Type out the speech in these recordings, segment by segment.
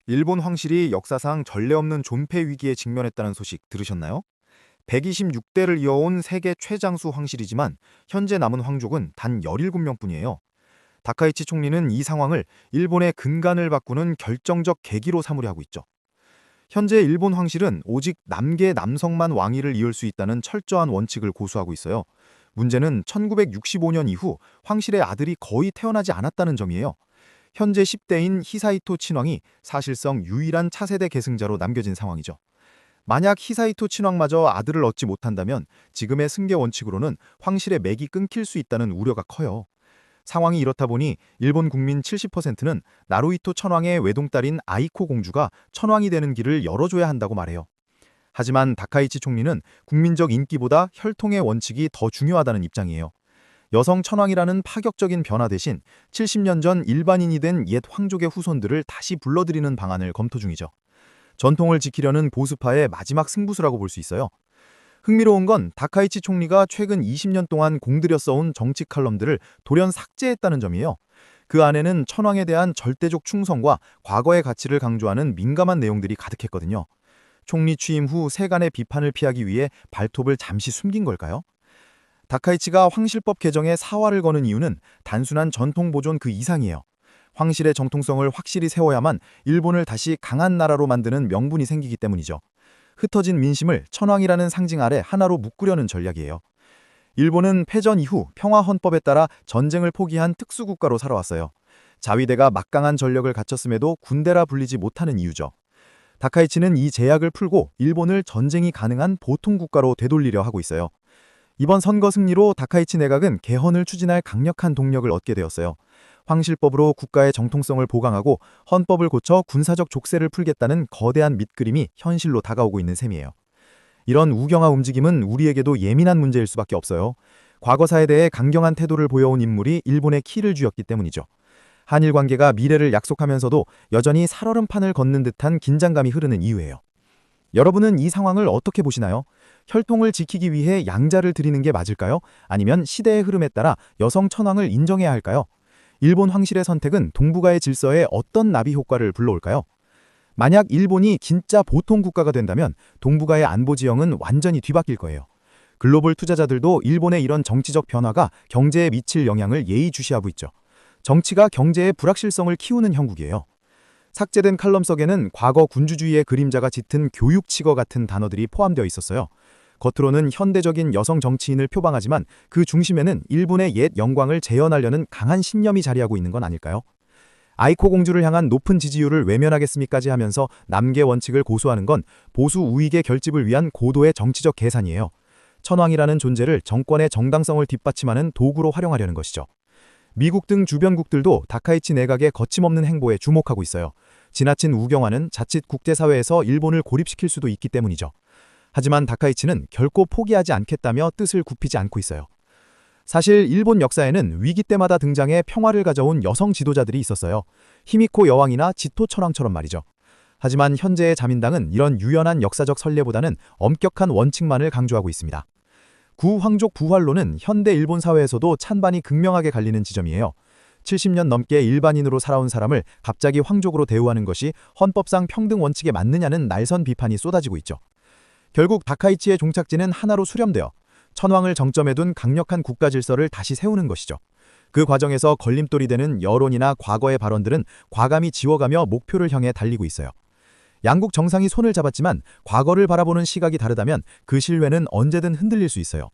일본 황실이 역사상 전례 없는 존폐 위기에 직면했다는 소식 들으셨나요? 126대를 이어온 세계 최장수 황실이지만 현재 남은 황족은 단 17명뿐이에요. 다카이치 총리는 이 상황을 일본의 근간을 바꾸는 결정적 계기로 삼으려 하고 있죠. 현재 일본 황실은 오직 남계 남성만 왕위를 이을 수 있다는 철저한 원칙을 고수하고 있어요. 문제는 1965년 이후 황실의 아들이 거의 태어나지 않았다는 점이에요. 현재 10대인 히사이토 친왕이 사실상 유일한 차세대 계승자로 남겨진 상황이죠. 만약 히사이토 친왕마저 아들을 얻지 못한다면 지금의 승계 원칙으로는 황실의 맥이 끊길 수 있다는 우려가 커요. 상황이 이렇다 보니 일본 국민 70%는 나루히토 천왕의 외동딸인 아이코 공주가 천왕이 되는 길을 열어줘야 한다고 말해요. 하지만 다카이치 총리는 국민적 인기보다 혈통의 원칙이 더 중요하다는 입장이에요. 여성 천왕이라는 파격적인 변화 대신 70년 전 일반인이 된 옛 황족의 후손들을 다시 불러들이는 방안을 검토 중이죠. 전통을 지키려는 보수파의 마지막 승부수라고 볼 수 있어요. 흥미로운 건 다카이치 총리가 최근 20년 동안 공들여 써온 정치 칼럼들을 돌연 삭제했다는 점이에요. 그 안에는 천황에 대한 절대적 충성과 과거의 가치를 강조하는 민감한 내용들이 가득했거든요. 총리 취임 후 세간의 비판을 피하기 위해 발톱을 잠시 숨긴 걸까요? 다카이치가 황실법 개정에 사활을 거는 이유는 단순한 전통 보존 그 이상이에요. 황실의 정통성을 확실히 세워야만 일본을 다시 강한 나라로 만드는 명분이 생기기 때문이죠. 흩어진 민심을 천황이라는 상징 아래 하나로 묶으려는 전략이에요. 일본은 패전 이후 평화헌법에 따라 전쟁을 포기한 특수국가로 살아왔어요. 자위대가 막강한 전력을 갖췄음에도 군대라 불리지 못하는 이유죠. 다카이치는 이 제약을 풀고 일본을 전쟁이 가능한 보통국가로 되돌리려 하고 있어요. 이번 선거 승리로 다카이치 내각은 개헌을 추진할 강력한 동력을 얻게 되었어요. 황실법으로 국가의 정통성을 보강하고 헌법을 고쳐 군사적 족쇄를 풀겠다는 거대한 밑그림이 현실로 다가오고 있는 셈이에요. 이런 우경화 움직임은 우리에게도 예민한 문제일 수밖에 없어요. 과거사에 대해 강경한 태도를 보여온 인물이 일본의 키를 쥐었기 때문이죠. 한일 관계가 미래를 약속하면서도 여전히 살얼음판을 걷는 듯한 긴장감이 흐르는 이유예요. 여러분은 이 상황을 어떻게 보시나요? 혈통을 지키기 위해 양자를 드리는 게 맞을까요? 아니면 시대의 흐름에 따라 여성 천황을 인정해야 할까요? 일본 황실의 선택은 동북아의 질서에 어떤 나비 효과를 불러올까요? 만약 일본이 진짜 보통 국가가 된다면 동북아의 안보 지형은 완전히 뒤바뀔 거예요. 글로벌 투자자들도 일본의 이런 정치적 변화가 경제에 미칠 영향을 예의주시하고 있죠. 정치가 경제의 불확실성을 키우는 형국이에요. 삭제된 칼럼 속에는 과거 군주주의의 그림자가 짙은 교육치거 같은 단어들이 포함되어 있었어요. 겉으로는 현대적인 여성 정치인을 표방하지만 그 중심에는 일본의 옛 영광을 재현하려는 강한 신념이 자리하고 있는 건 아닐까요? 아이코 공주를 향한 높은 지지율을 외면하겠습니까지 하면서 남계 원칙을 고수하는 건 보수 우익의 결집을 위한 고도의 정치적 계산이에요. 천황이라는 존재를 정권의 정당성을 뒷받침하는 도구로 활용하려는 것이죠. 미국 등 주변국들도 다카이치 내각의 거침없는 행보에 주목하고 있어요. 지나친 우경화는 자칫 국제사회에서 일본을 고립시킬 수도 있기 때문이죠. 하지만 다카이치는 결코 포기하지 않겠다며 뜻을 굽히지 않고 있어요. 사실 일본 역사에는 위기 때마다 등장해 평화를 가져온 여성 지도자들이 있었어요. 히미코 여왕이나 지토 천황처럼 말이죠. 하지만 현재의 자민당은 이런 유연한 역사적 선례보다는 엄격한 원칙만을 강조하고 있습니다. 구황족 부활론은 현대 일본 사회에서도 찬반이 극명하게 갈리는 지점이에요. 70년 넘게 일반인으로 살아온 사람을 갑자기 황족으로 대우하는 것이 헌법상 평등 원칙에 맞느냐는 날선 비판이 쏟아지고 있죠. 결국 다카이치의 종착지는 하나로 수렴되어 천황을 정점에 둔 강력한 국가 질서를 다시 세우는 것이죠. 그 과정에서 걸림돌이 되는 여론이나 과거의 발언들은 과감히 지워가며 목표를 향해 달리고 있어요. 양국 정상이 손을 잡았지만 과거를 바라보는 시각이 다르다면 그 신뢰는 언제든 흔들릴 수 있어요.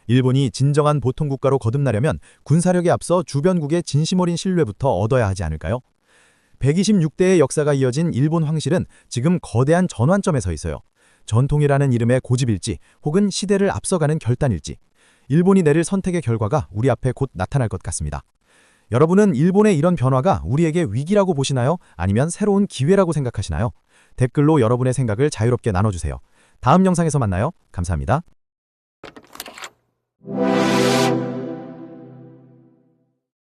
일본이 진정한 보통국가로 거듭나려면 군사력에 앞서 주변국의 진심 어린 신뢰부터 얻어야 하지 않을까요? 126대의 역사가 이어진 일본 황실은 지금 거대한 전환점에 서 있어요. 전통이라는 이름의 고집일지 혹은 시대를 앞서가는 결단일지 일본이 내릴 선택의 결과가 우리 앞에 곧 나타날 것 같습니다. 여러분은 일본의 이런 변화가 우리에게 위기라고 보시나요? 아니면 새로운 기회라고 생각하시나요? 댓글로 여러분의 생각을 자유롭게 나눠주세요. 다음 영상에서 만나요. 감사합니다.